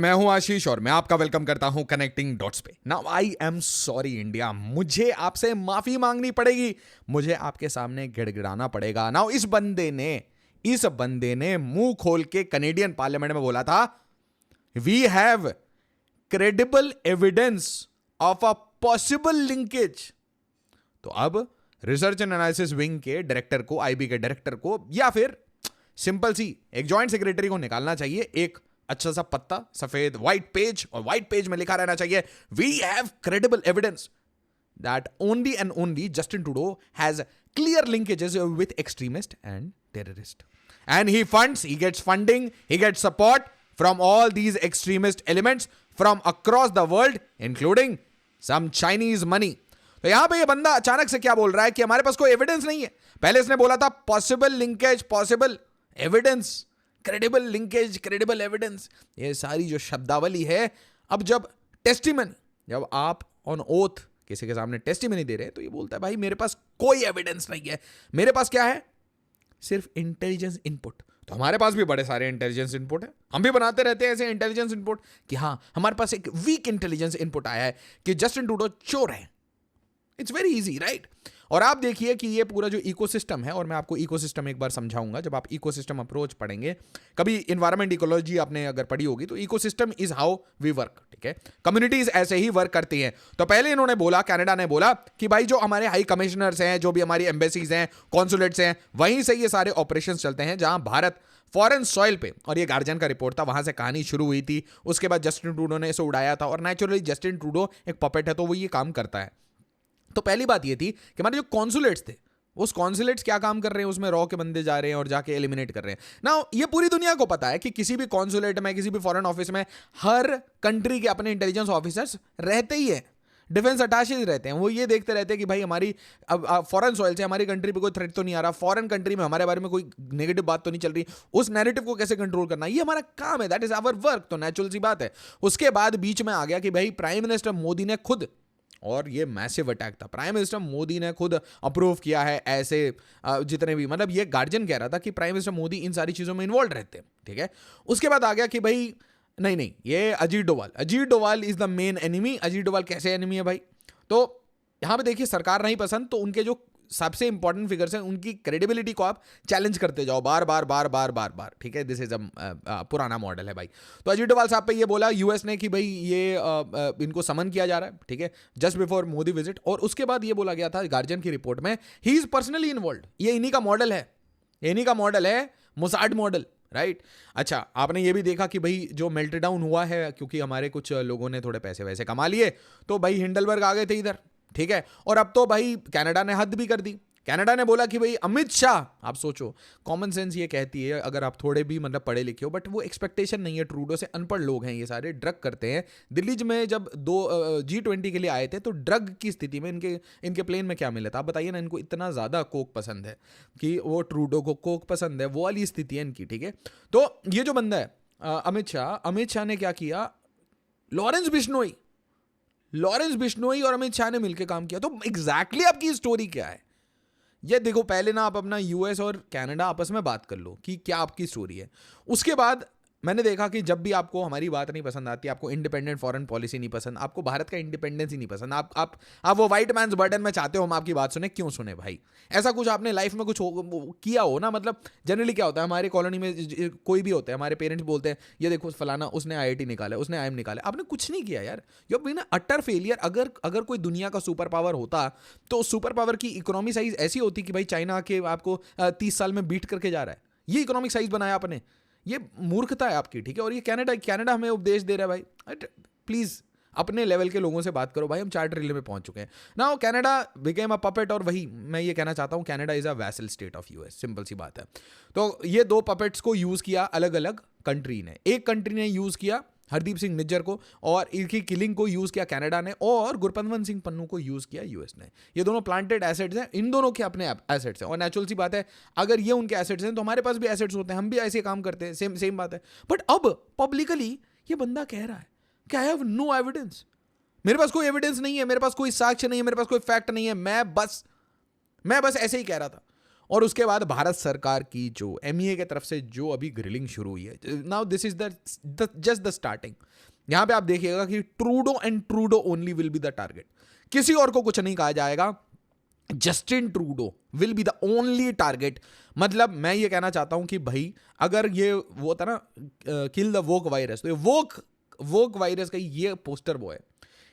मैं हूं आशीष और मैं आपका वेलकम करता हूं कनेक्टिंग डॉट्स पे। Now I am sorry India, मुझे आपसे माफी मांगनी पड़ेगी, मुझे आपके सामने गिड़गिड़ाना पड़ेगा। नाउ इस बंदे ने मुंह खोल के कनेडियन पार्लियामेंट में बोला था, we have credible evidence of a possible linkage. तो अब रिसर्च एंड एनालिसिस विंग के डायरेक्टर को, आईबी के डायरेक्टर को, या फिर सिंपल सी एक जॉइंट सेक्रेटरी को निकालना चाहिए एक अच्छा सा पत्ता, सफेद व्हाइट पेज, और व्हाइट पेज में लिखा रहना चाहिए, we have credible evidence that only and only Justin Trudeau has clear linkages with extremist and terrorist, and he gets funding, he gets support from all these extremist elements from across the world, including some Chinese money. तो यहां पे ये बंदा अचानक से क्या बोल रहा है कि हमारे पास कोई एविडेंस नहीं है। पहले इसने बोला था possible linkage, possible evidence, credible linkage, credible evidence, ये सारी जो शब्दावली है। अब जब आप ऑन ओथ किसी के सामने टेस्टिमनी दे रहे हैं तो ये बोलता है भाई मेरे पास कोई एविडेंस नहीं है, मेरे पास क्या है, सिर्फ इंटेलिजेंस इनपुट। तो हमारे पास भी बड़े सारे इंटेलिजेंस इनपुट है, हम भी बनाते रहते हैं ऐसे इंटेलिजेंस इनपुट कि हाँ हमारे पास एक वीक इंटेलिजेंस इनपुट आया है कि जस्टिन ट्रूडो चोर है। It's very easy, right? और आप देखिए कि ये पूरा जो इकोसिस्टम है, और मैं आपको इकोसिस्टम एक बार समझाऊंगा जब आप इकोसिस्टम अप्रोच पढ़ेंगे। कभी इन्वायरमेंट इकोलॉजी आपने अगर पढ़ी होगी तो ecosystem is how we work, ठीक है? कम्युनिटीज ऐसे ही वर्क करती हैं। तो पहले इन्होंने बोला, कनाडा ने बोला कि भाई जो हमारे हाई कमिश्नर्स हैं, जो भी हमारी एम्बेसीज हैं, कॉन्सुलेट्स हैं, वहीं से ये सारे ऑपरेशन चलते हैं जहां भारत फॉरेन सॉइल पे, और ये गार्जियन का रिपोर्ट था, वहां से कहानी शुरू हुई थी। उसके बाद जस्टिन ट्रूडो ने इसे उड़ाया था, और नेचुरली जस्टिन ट्रूडो एक पपेट है तो वो ये काम करता है। तो पहली बात ये थी कि हमारे जो कॉन्सुलेट्स थे, उस कॉन्सुलेट्स क्या काम कर रहे हैं, उसमें रॉ के बंदे जा रहे हैं और जाके एलिमिनेट कर रहे हैं ना। ये पूरी दुनिया को पता है कि किसी भी कॉन्सुलेट में, किसी भी फॉरेन ऑफिस में हर कंट्री के अपने इंटेलिजेंस ऑफिसर्स रहते ही है, डिफेंस अटैचेज रहते हैं। वो ये देखते रहते हैं कि भाई हमारी अब फॉरेन सॉइल से हमारी कंट्री पे कोई थ्रेट तो नहीं आ रहा, फॉरेन कंट्री में हमारे बारे में कोई नेगेटिव बात तो नहीं चल रही, उस नैरेटिव को कैसे कंट्रोल करना, ये हमारा काम है, दैट इज आवर वर्क। तो नेचुरल सी बात है। उसके बाद बीच में आ गया कि भाई प्राइम मिनिस्टर मोदी ने खुद, और ये मैसिव अटैक था, प्राइम मिनिस्टर मोदी ने खुद अप्रूव किया है ऐसे जितने भी, मतलब ये गार्जियन कह रहा था कि प्राइम मिनिस्टर मोदी इन सारी चीज़ों में इन्वॉल्व रहते हैं, ठीक है? उसके बाद आ गया कि भाई नहीं, ये Ajit Doval is the main enemy. Ajit Doval कैसे एनिमी है भाई? तो यहां पे देखिए, सरकार नहीं पसंद तो उनके जो सबसे इंपॉर्टेंट फिगर्स हैं उनकी क्रेडिबिलिटी को आप चैलेंज करते जाओ बार बार, ठीक है? दिस इज पुराना मॉडल है भाई। तो अजीत डोवाल साहब पे ये बोला यूएस ने कि भाई ये इनको समन किया जा रहा है, ठीक है, जस्ट बिफोर मोदी विजिट। और उसके बाद ये बोला गया था गार्जियन की रिपोर्ट में, ही इज पर्सनली इन्वॉल्व, ये इन्हीं का मॉडल है, मोसाड मॉडल, राइट? अच्छा, आपने ये भी देखा कि भाई जो मेल्ट डाउन हुआ है क्योंकि हमारे कुछ लोगों ने थोड़े पैसे वैसे कमा लिए, तो भाई हिंडलबर्ग आ गए थे इधर, ठीक है? और अब तो भाई कनाडा ने हद भी कर दी। कनाडा ने बोला कि भाई अमित शाह, आप सोचो, कॉमन सेंस ये कहती है, अगर आप थोड़े भी मतलब पढ़े लिखे हो, बट वो एक्सपेक्टेशन नहीं है, ट्रूडो से अनपढ़ लोग हैं ये सारे, ड्रग करते हैं। दिल्ली में जब दो G20 के लिए आए थे तो ड्रग की स्थिति में इनके प्लेन में क्या मिला था? आप बताइए ना, इनको इतना ज़्यादा कोक पसंद है कि वो ट्रूडो को कोक पसंद है, वो वाली स्थिति है इनकी, ठीक है? तो ये जो बंदा है अमित शाह ने क्या किया, लॉरेंस बिश्नोई और अमित शाह ने मिलकर काम किया। तो एग्जैक्टली आपकी स्टोरी क्या है ये देखो। पहले ना आप अपना यूएस और कनाडा आपस में बात कर लो कि क्या आपकी स्टोरी है। उसके बाद मैंने देखा कि जब भी आपको हमारी बात नहीं पसंद आती, आपको इंडिपेंडेंट फॉरेन पॉलिसी नहीं पसंद, आपको भारत का इंडिपेंडेंस ही नहीं पसंद, आप वो व्हाइट मैन्स बर्डन में चाहते हो हम आपकी बात सुने, क्यों सुने भाई? ऐसा कुछ आपने लाइफ में कुछ किया हो ना। मतलब जनरली क्या होता है, हमारी कॉलोनी में कोई भी होता है, हमारे पेरेंट्स बोलते हैं ये देखो फलाना उसने IIT निकाला, उसने IIM निकाला, आपने कुछ नहीं किया यार, you have been utter failure. अगर कोई दुनिया का सुपर पावर होता तो सुपर पावर की इकोनॉमी साइज ऐसी होती कि भाई चाइना के आपको 30 साल में बीट करके जा रहा है, ये इकोनॉमिक साइज बनाया आपने। ये मूर्खता है आपकी, ठीक है? और ये कनाडा हमें उपदेश दे रहा है भाई, प्लीज अपने लेवल के लोगों से बात करो भाई, हम 4 ट्रिलियन में पहुंच चुके हैं ना। कनाडा बिकेम अ पपेट, और वही मैं ये कहना चाहता हूं, Canada is a vassal state of US, simple सी बात है। तो ये 2 पपेट्स को यूज किया अलग अलग कंट्री ने। एक कंट्री ने यूज किया हरदीप सिंह निज्जर को, और इनकी किलिंग को यूज किया कनाडा ने, और गुरपतवंत सिंह पन्नू को यूज किया यूएस ने। ये दोनों प्लांटेड एसेट्स हैं, इन दोनों के अपने एसेट्स हैं, और नेचुरल सी बात है अगर ये उनके एसेट्स हैं तो हमारे पास भी एसेट्स होते हैं, हम भी ऐसे काम करते हैं, सेम बात है। बट अब पब्लिकली ये बंदा कह रहा है कि आई हैव नो एविडेंस, मेरे पास कोई एविडेंस नहीं है, मेरे पास कोई साक्ष्य नहीं है, मेरे पास कोई फैक्ट नहीं है, मैं बस ऐसे ही कह रहा था। और उसके बाद भारत सरकार की जो MEA के तरफ से जो अभी ग्रिलिंग शुरू हुई है, now this is the just the starting. यहां पे आप देखिएगा कि Trudeau and Trudeau only will be the target, किसी और को कुछ नहीं कहा जाएगा। Justin Trudeau will be the only target. मतलब मैं ये कहना चाहता हूं कि भाई अगर ये वो था ना किल द वोक वायरस, तो ये वोक वायरस का ये poster boy,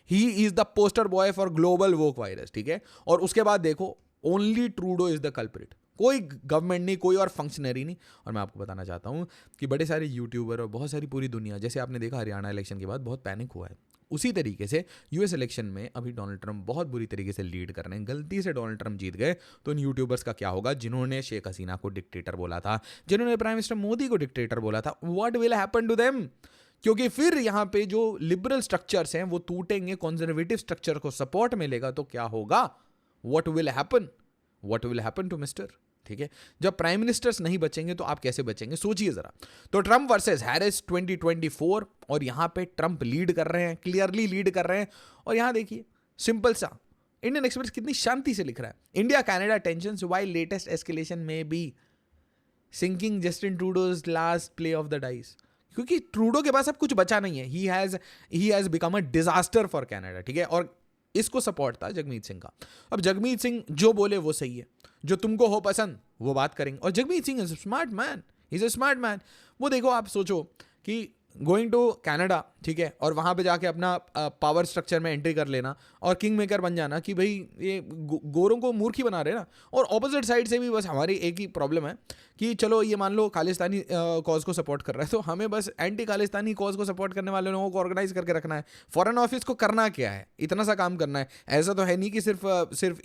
he is the poster boy for global woke virus, ठीक है। और उसके बाद देखो only Trudeau is the culprit, कोई गवर्नमेंट नहीं, कोई और फंक्शनरी नहीं। और मैं आपको बताना चाहता हूं कि बड़े सारे यूट्यूबर और बहुत सारी पूरी दुनिया, जैसे आपने देखा हरियाणा इलेक्शन के बाद बहुत पैनिक हुआ है, उसी तरीके से यूएस इलेक्शन में अभी डोनाल्ड ट्रंप बहुत बुरी तरीके से लीड कर रहे हैं। गलती से डोनाल्ड ट्रंप जीत गए तो इन यूट्यूबर्स का क्या होगा, जिन्होंने शेख हसीना को डिक्टेटर बोला था, जिन्होंने प्राइम मिनिस्टर मोदी को डिक्टेटर बोला था, what will happen to them? क्योंकि फिर यहाँ पे जो लिबरल स्ट्रक्चर्स हैं वो टूटेंगे, कंजर्वेटिव स्ट्रक्चर को सपोर्ट मिलेगा, तो क्या होगा? What will happen? What will happen to mister? ठीक है, जब प्राइम मिनिस्टर्स नहीं बचेंगे तो आप कैसे बचेंगे, सोचिए जरा। तो ट्रंप वर्सेस हैरिस 2024, और यहां पे ट्रंप लीड कर रहे हैं, क्लियरली लीड कर रहे हैं। और यहां देखिए सिंपल सा इंडियन एक्सप्रेस कितनी शांति से लिख रहा है, India Canada tensions while latest escalation में be sinking Justin Trudeau's last play of the dice. क्योंकि ट्रूडो के पास अब कुछ बचा नहीं है, he has become a disaster for Canada, ठीक है। और इसको सपोर्ट था जगमीत सिंह का। अब जगमीत सिंह जो बोले वो सही है, जो तुमको हो पसंद वो बात करेंगे। और Jagmeet Singh is a smart man, is a smart man. वो देखो, आप सोचो कि गोइंग टू कनाडा, ठीक है, और वहां पे जाके अपना पावर स्ट्रक्चर में एंट्री कर लेना और किंग मेकर बन जाना कि भाई ये गोरों को मूर्ख ही बना रहे ना। और ऑपोजिट साइड से भी बस हमारी एक ही प्रॉब्लम है कि चलो ये मान लो खालिस्तानी कॉज को सपोर्ट कर रहा है, तो हमें बस एंटी खालिस्तानी कॉज को सपोर्ट करने वाले लोगों को ऑर्गेनाइज करके रखना है। फॉरेन ऑफिस को करना क्या है, इतना सा काम करना है। ऐसा तो है नहीं कि सिर्फ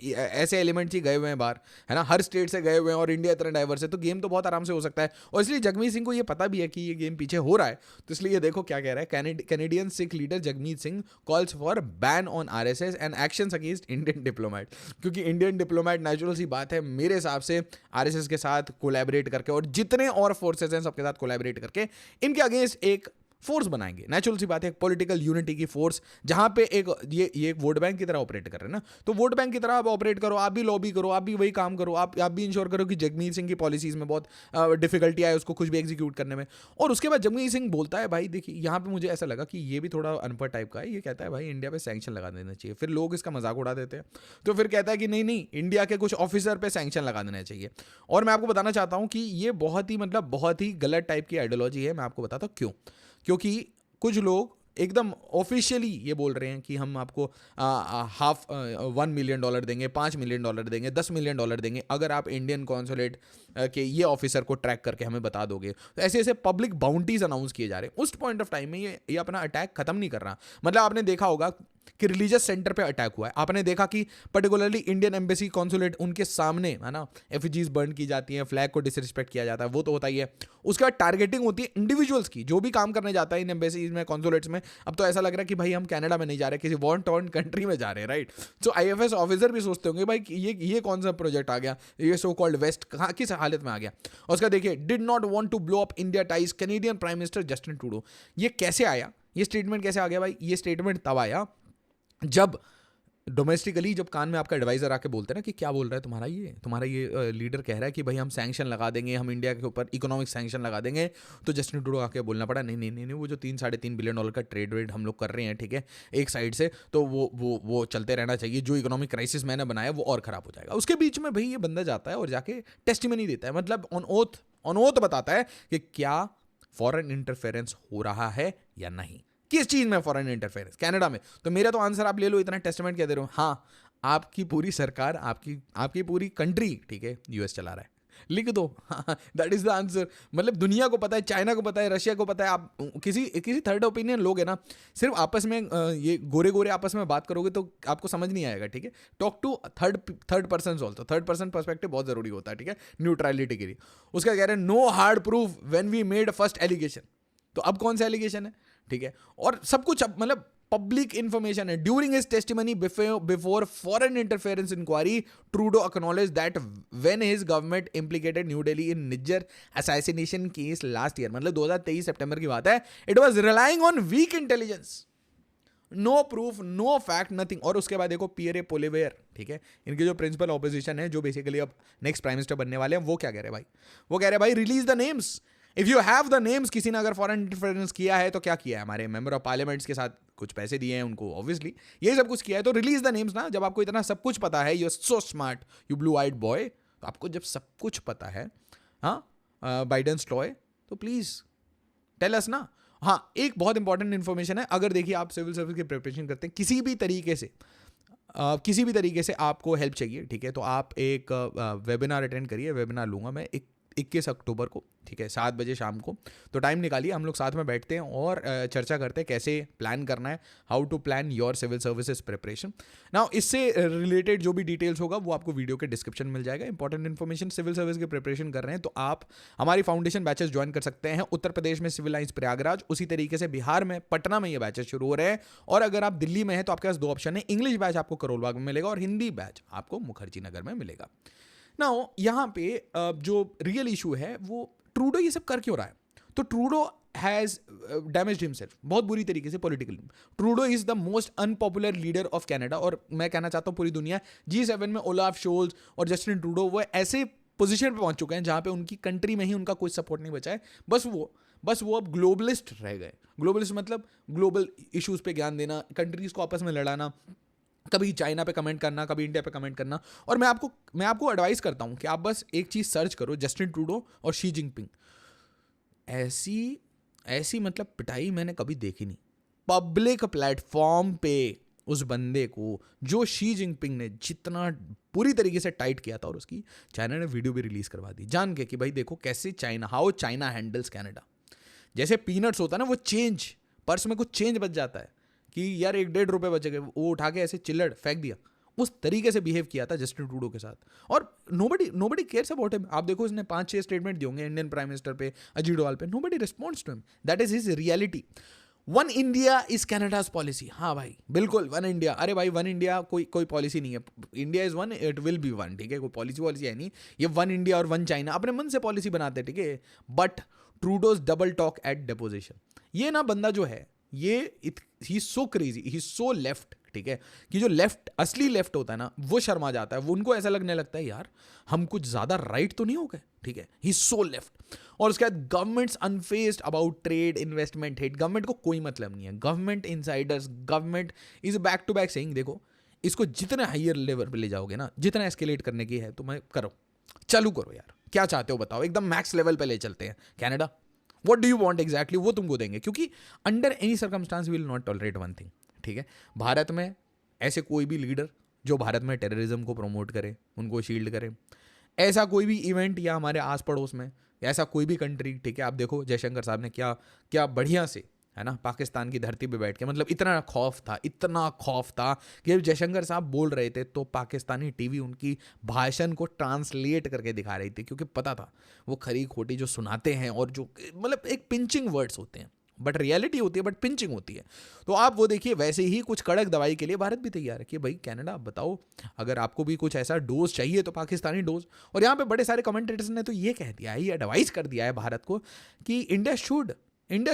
ऐसे एलिमेंट्स ही गए हुए हैं बाहर, है ना, हर स्टेट से गए हुए हैं और इंडिया इतना डाइवर्स है, तो गेम तो बहुत आराम से हो सकता है। और इसलिए जगमीत सिंह को ये पता भी है कि ये गेम पीछे हो रहा है, तो इसलिए देखो क्या कह रहा है। Canadian Sikh leader Jagmeet Singh calls for ban on RSS and actions against Indian diplomat. क्योंकि इंडियन डिप्लोमेट, नेचुरल सी बात है, मेरे हिसाब से RSS के साथ कोलैबोरेट करके और जितने और फोर्सेस हैं सबके साथ कोलैबोरेट करके इनके अगेंस्ट एक फोर्स बनाएंगे। नेचुरल सी बात है, पॉलिटिकल यूनिटी की फोर्स, जहां पे ये एक वोट बैंक की तरह ऑपरेट कर रहे हैं ना, तो वोट बैंक की तरह आप ऑपरेट करो, आप भी लॉबी करो, आप भी वही काम करो, आप भी इंश्योर करो कि जगमीत सिंह की पॉलिसीज में बहुत डिफिकल्टी आए उसको कुछ भी एग्जीक्यूट करने में। और उसके बाद जगमीत सिंह बोलता है, भाई देखिए यहाँ पे मुझे ऐसा लगा कि ये भी थोड़ा अनपढ़ टाइप का है। ये कहता है भाई इंडिया पे सैंक्शन लगा देना चाहिए। फिर लोग इसका मजाक उड़ा देते हैं, तो फिर कहता है कि नहीं नहीं, इंडिया के कुछ ऑफिसर पे सैंक्शन लगा देना चाहिए। और मैं आपको बताना चाहता हूँ कि ये बहुत ही गलत टाइप की आइडियोलॉजी है। मैं आपको बताता हूँ क्यों। क्योंकि कुछ लोग एकदम ऑफिशियली ये बोल रहे हैं कि हम आपको $1 मिलियन देंगे, $5 मिलियन देंगे, $10 मिलियन देंगे अगर आप इंडियन कॉन्सुलेट के ये ऑफिसर को ट्रैक करके हमें बता दोगे। तो ऐसे ऐसे पब्लिक बाउंटीज अनाउंस किए जा रहे हैं। उस पॉइंट ऑफ टाइम में ये अपना अटैक खत्म नहीं कर रहा। मतलब आपने देखा होगा कि रिलीजियस सेंटर पे अटैक हुआ है, आपने देखा कि पर्टिकुलरली इंडियन एम्बेसी कॉन्सुलेट उनके सामने, है ना, एफिजीज बर्न की जाती हैं, फ्लैग को डिसरिस्पेक्ट किया जाता है, वो तो होता ही है। उसके बाद टारगेटिंग होती है इंडिविजुअल्स की, जो भी काम करने जाता है इन एम्बेसीज में, कॉन्सुलेट्स में। अब तो ऐसा लग रहा है कि भाई हम कनाडा में नहीं जा रहे, किसी वॉर टॉर्न कंट्री में जा रहे हैं, राइट। सो IFS ऑफिसर भी सोचते होंगे भाई ये कौन सा प्रोजेक्ट आ गया, ये सो कॉल्ड वेस्ट कहाँ किस हालत में आ गया। और उसका देखिए, did not want to blow up India ties, Canadian prime minister Justin Trudeau. ये कैसे आया, ये स्टेटमेंट कैसे आ गया भाई? ये स्टेटमेंट तब आया जब डोमेस्टिकली, जब कान में आपका एडवाइजर आके बोलते हैं ना कि क्या बोल रहा है तुम्हारा ये लीडर कह रहा है कि भाई हम सैंक्शन लगा देंगे, हम इंडिया के ऊपर इकोनॉमिक सैंक्शन लगा देंगे, तो जस्टिन ट्रूडो आके बोलना पड़ा नहीं नहीं नहीं नहीं, वो जो $3-3.5 बिलियन का ट्रेड वेड हम लोग कर रहे हैं, ठीक है, एक साइड से, तो वो चलते रहना चाहिए। जो इकोनॉमिक क्राइसिस मैंने बनाया वो और खराब हो जाएगा। उसके बीच में भाई ये बंदा जाता है और जाके टेस्टिमनी देता है, मतलब ऑन ओथ बताता है कि क्या फॉरेन इंटरफेरेंस हो रहा है या नहीं। किस चीज में फॉरेन इंटरफेरेंस? कनाडा में। तो मेरा तो आंसर आप ले लो, इतना टेस्टमेंट क्या दे रहे हो? हाँ, आपकी पूरी सरकार, आपकी पूरी कंट्री, ठीक है, US चला रहा है, लिख दो। That is the answer. मतलब दुनिया को पता है, चाइना को पता है, रशिया को पता है। आप किसी थर्ड ओपिनियन लोग है ना, सिर्फ आपस में ये गोरे आपस में बात करोगे तो आपको समझ नहीं आएगा, ठीक है। Talk to third person also, third person perspective बहुत जरूरी होता है, ठीक है, न्यूट्रलिटी के लिए। उसका कह रहे हैं no hard proof when we made first allegation. तो अब कौन सा एलिगेशन है, ठीक है, और सब कुछ अब मतलब पब्लिक इंफॉर्मेशन है। During his testimony before foreign interference inquiry, Trudeau acknowledge that when his government implicated New Delhi in Nijjar assassination case last year, मतलब 2023 सितंबर की बात है, it was relying on weak intelligence. No proof, no fact, nothing. और उसके बाद देखो Pierre पोलिवेयर, ठीक है, इनके जो प्रिंसिपल ऑपोजिशन है, जो बेसिकली अब नेक्स्ट प्राइम मिनिस्टर बनने वाले हैं, वो क्या कह रहे हैं भाई? वो कह रहे हैं भाई release the names, if you have the names. किसी ने अगर फॉरेन इंटरफेरेंस किया है तो क्या किया है? हमारे मेंबर ऑफ पार्लियामेंट्स के साथ कुछ पैसे दिए हैं उनको, ऑब्वियसली ये सब कुछ किया है, तो रिलीज द नेम्स ना। जब आपको इतना सब कुछ पता है, you are so smart, you blue eyed boy, तो आपको जब सब कुछ पता है, हाँ बाइडेंस लॉ, तो प्लीज टेल अस ना। हाँ, एक बहुत इंपॉर्टेंट इन्फॉर्मेशन है, अगर देखिए आप सिविल सर्विस की प्रिपरेशन करते हैं, किसी भी तरीके से आपको हेल्प चाहिए, ठीक है, तो आप एक वेबिनार अटेंड करिए। वेबिनार लूंगा मैं 21 अक्टूबर को, ठीक है, 7 बजे शाम को। तो टाइम निकालिए, हम लोग साथ में बैठते हैं और चर्चा करते हैं कैसे प्लान करना है, how to plan your civil services preparation. Now इससे रिलेटेड जो भी डिटेल्स होगा वो आपको वीडियो के डिस्क्रिप्शन में मिल जाएगा। इंपॉर्टेंट इन्फॉर्मेशन, सिविल सर्विस की प्रिपरेशन कर रहे हैं तो आप हमारी फाउंडेशन बैचेस ज्वाइन कर सकते हैं। उत्तर प्रदेश में सिविल लाइंस प्रयागराज, उसी तरीके से बिहार में पटना में ये बैचेस शुरू हो रहे हैं। और अगर आप दिल्ली में हैं तो आपके पास 2 ऑप्शन है, इंग्लिश बैच आपको करोल बाग में मिलेगा और हिंदी बैच आपको मुखर्जी नगर में मिलेगा। नाउ यहाँ पे जो रियल इशू है वो ट्रूडो ये सब कर क्यों रहा है? तो ट्रूडो हैज डैमेज्ड हिमसेल्फ बहुत बुरी तरीके से politically. Trudeau is the most unpopular leader of Canada, और मैं कहना चाहता हूँ पूरी दुनिया। G7 में ओलाफ शोल्स और जस्टिन ट्रूडो वो ऐसे पोजीशन पे पहुंच चुके हैं जहां पे उनकी कंट्री में ही उनका कोई सपोर्ट नहीं बचा है। बस वो अब ग्लोबलिस्ट रह गए। ग्लोबलिस्ट मतलब ग्लोबल इश्यूज पे ज्ञान देना, कंट्रीज को आपस में लड़ाना, कभी चाइना पे कमेंट करना, कभी इंडिया पे कमेंट करना। और मैं आपको एडवाइस करता हूं कि आप बस एक चीज सर्च करो, जस्टिन ट्रूडो और शी जिनपिंग। ऐसी मतलब पिटाई मैंने कभी देखी नहीं पब्लिक प्लेटफॉर्म पे उस बंदे को, जो शी जिनपिंग ने जितना पूरी तरीके से टाइट किया था। और उसकी चाइना ने वीडियो भी रिलीज करवा दी जान के कि भाई देखो कैसे हाउ चाइना हैंडल्स कनाडा। जैसे पीनट्स होता है ना, वो चेंज, पर्स में कुछ चेंज बच जाता है कि यार 1-1.5 रुपए बचे गए, वो उठा के ऐसे चिल्लड़ फेंक दिया। उस तरीके से बिहेव किया था जस्टिन ट्रूडो के साथ। और नोबडी केयर्स अबाउट हिम। आप देखो इसने 5-6 स्टेटमेंट दिए होंगे इंडियन प्राइम मिनिस्टर पे, अजीत डोवाल पे, nobody responds to him. That is his reality. One India is Canada's policy. हाँ भाई बिल्कुल, वन इंडिया। अरे भाई वन इंडिया कोई पॉलिसी नहीं है। India is one, it will be one, ठीक है, कोई पॉलिसी है नहीं। ये वन इंडिया और वन चाइना अपने मन से पॉलिसी बनाते हैं, ठीक है। But Trudeau's double talk at deposition, ये ना बंदा जो है ये ही सो क्रेजी, ही सो लेफ्ट, ठीक है, कि जो लेफ्ट, असली लेफ्ट होता है ना, वो शर्मा जाता है। वो उनको ऐसा लगने लगता है यार हम कुछ ज्यादा राइट तो नहीं हो गए, ठीक है। He so left. और उसके बाद governments unfazed about trade, investment, hate. Government को कोई मतलब नहीं है। Government insiders, government is back to back saying देखो इसको जितने हायर लेवल पे ले जाओगे ना, जितना एस्केलेट करने की है तो मैं करो, चालू करो यार, क्या चाहते हो बताओ, एकदम मैक्स लेवल पे ले चलते हैं Canada. What do you want exactly? वो तुमको देंगे, क्योंकि under any circumstance will not tolerate one thing, ठीक है। भारत में ऐसे कोई भी लीडर जो भारत में टेररिज्म को प्रमोट करे, उनको शील्ड करे, ऐसा कोई भी इवेंट या हमारे आस पड़ोस में ऐसा कोई भी कंट्री, ठीक है। आप देखो जयशंकर साहब ने क्या बढ़िया से, है ना, पाकिस्तान की धरती पे बैठ के, मतलब इतना खौफ था कि जब जयशंकर साहब बोल रहे थे तो पाकिस्तानी टीवी उनकी भाषण को ट्रांसलेट करके दिखा रही थी, क्योंकि पता था वो खरी खोटी जो सुनाते हैं और जो मतलब एक पिंचिंग वर्ड्स होते हैं, बट रियलिटी होती है, बट पिंचिंग होती है। तो आप वो देखिए, वैसे ही कुछ कड़क दवाई के लिए भारत भी तैयार है कि भाई कनाडा बताओ, अगर आपको भी कुछ ऐसा डोज चाहिए तो पाकिस्तानी डोज। और यहाँ पे बड़े सारे कमेंटेटर्स ने तो ये कह दिया है, ये एडवाइस कर दिया है भारत को कि India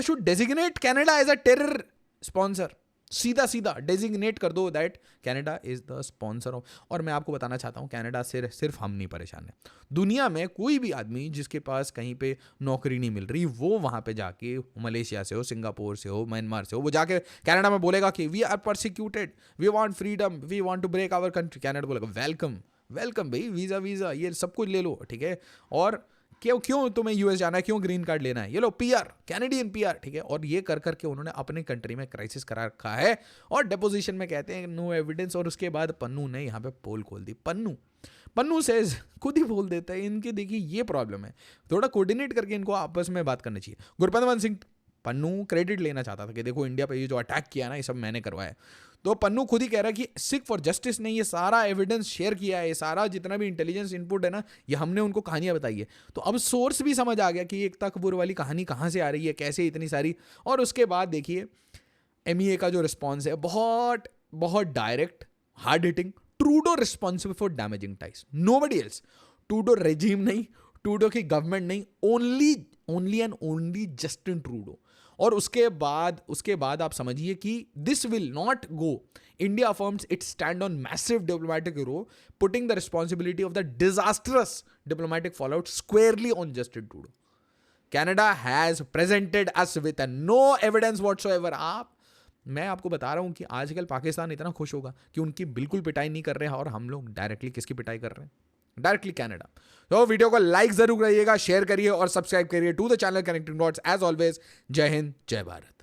should designate Canada as a terror sponsor. सीधा डेजिग्नेट कर दो that Canada is the sponsor of. और मैं आपको बताना चाहता हूँ कनाडा से सिर्फ हम नहीं परेशान है, दुनिया में कोई भी आदमी जिसके पास कहीं पे नौकरी नहीं मिल रही, वो वहाँ पे जाके मलेशिया से हो, सिंगापुर से हो, म्यांमार से हो, वो जाके कनाडा में बोलेगा कि we are persecuted, we want freedom, we want to break our country. Canada बोलेगा वेलकम भाई, वीज़ा ये सब कुछ ले लो, ठीक है। और क्यों तुम्हें यूएस जाना है, क्यों ग्रीन कार्ड लेना है, ये लो पीआर, कैनेडियन पीआर, ठीक है। और ये कर करके उन्होंने अपने कंट्री में क्राइसिस करा रखा है और डेपोजिशन में कहते हैं नो एविडेंस। और उसके बाद पन्नू ने यहाँ पे पोल खोल दी। पन्नू से खुद ही बोल देता है, इनके देखिए ये प्रॉब्लम है, थोड़ा कोऑर्डिनेट करके इनको आपस में बात करनी चाहिए। गुरपतवंत सिंह पन्नू क्रेडिट लेना चाहता था कि देखो इंडिया पे ये जो अटैक किया ना, ये सब मैंने करवाया। तो पन्नू खुद ही कह रहा है कि सिख फॉर जस्टिस ने ये सारा एविडेंस शेयर किया है, ये सारा जितना भी इंटेलिजेंस इनपुट है ना, ये हमने उनको कहानियां बताई है। तो अब सोर्स भी समझ आ गया कि एकता कपूर वाली कहानी कहाँ से आ रही है, कैसे इतनी सारी। और उसके बाद देखिए एमईए का जो रिस्पॉन्स है, बहुत direct, hard hitting. Trudeau responsible for damaging ties, nobody else. Trudeau regime नहीं, ट्रूडो की गवर्नमेंट नहीं, only and only Justin Trudeau. और उसके बाद आप समझिए कि this will not go. India affirms its stand on massive diplomatic row, putting the responsibility of the disastrous diplomatic fallout squarely on Justin Trudeau. Canada has presented us with no evidence whatsoever. मैं आपको बता रहा हूं कि आजकल पाकिस्तान इतना खुश होगा कि उनकी बिल्कुल पिटाई नहीं कर रहे हैं, और हम लोग डायरेक्टली किसकी पिटाई कर रहे हैं? Directly Canada. तो वीडियो को लाइक जरूर करिएगा, शेयर करिए और सब्सक्राइब करिए to the channel connecting dots. As always, जय हिंद, जय भारत.